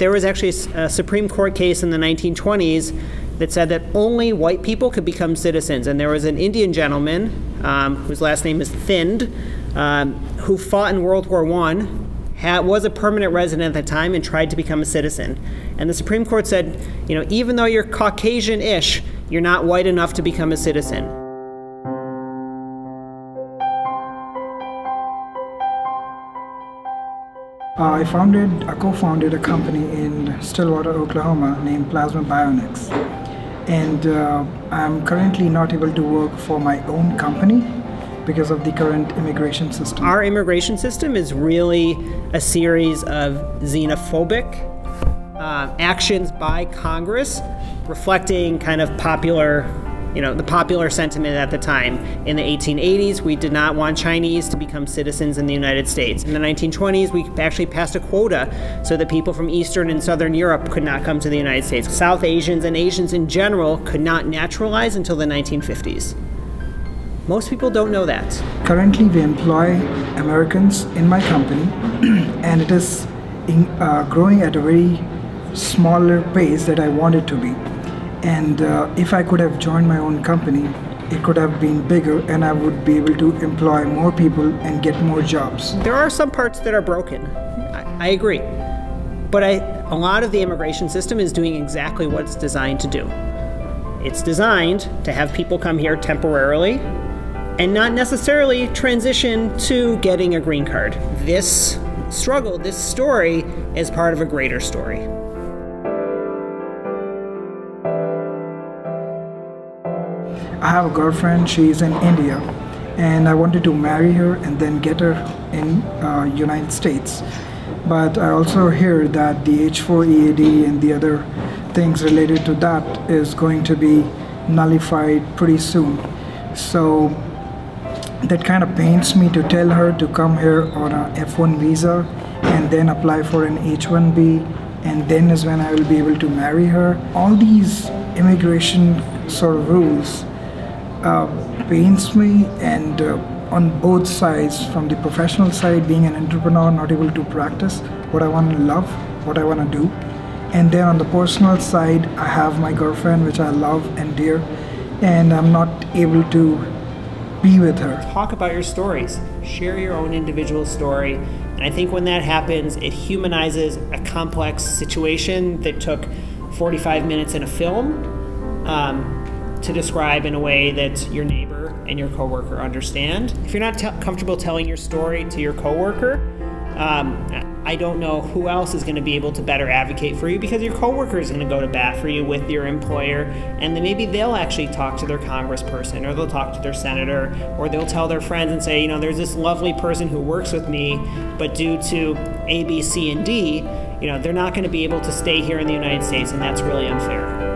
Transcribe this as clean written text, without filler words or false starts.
there was actually a Supreme Court case in the 1920s that said that only white people could become citizens. And there was an Indian gentleman, whose last name is Thind, who fought in World War I, was a permanent resident at the time, and tried to become a citizen. And the Supreme Court said, you know, even though you're Caucasian-ish, you're not white enough to become a citizen. I co-founded a company in Stillwater, Oklahoma named Plasma Bionics. And I'm currently not able to work for my own company because of the current immigration system. Our immigration system is really a series of xenophobic actions by Congress, reflecting kind of popular, the popular sentiment at the time. In the 1880s, we did not want Chinese to become citizens in the United States. In the 1920s, we actually passed a quota so that people from Eastern and Southern Europe could not come to the United States. South Asians and Asians in general could not naturalize until the 1950s. Most people don't know that. Currently, we employ Americans in my company, and it is growing at a very smaller pace that I want it to be. And if I could have joined my own company, it could have been bigger, and I would be able to employ more people and get more jobs. There are some parts that are broken. I agree. But a lot of the immigration system is doing exactly what it's designed to do. It's designed to have people come here temporarily and not necessarily transition to getting a green card. This struggle, this story, is part of a greater story. I have a girlfriend, she's in India, and I wanted to marry her and then get her in United States. But I also hear that the H4 EAD and the other things related to that is going to be nullified pretty soon. So that kind of pains me to tell her to come here on a F1 visa and then apply for an H1B, and then is when I will be able to marry her. All these immigration sort of rules pains me, and on both sides, from the professional side, being an entrepreneur, not able to practice what I want to love, what I want to do, and then on the personal side, I have my girlfriend, which I love and dear, and I'm not able to be with her. Talk about your stories. Share your own individual story. And I think when that happens, it humanizes a complex situation that took 45 minutes in a film to describe in a way that your neighbor and your coworker understand. If you're not comfortable telling your story to your coworker, I don't know who else is going to be able to better advocate for you, because your coworker is going to go to bat for you with your employer, and then maybe they'll actually talk to their congressperson, or they'll talk to their senator, or they'll tell their friends and say, there's this lovely person who works with me, but due to A, B, C, and D, they're not going to be able to stay here in the United States, and that's really unfair.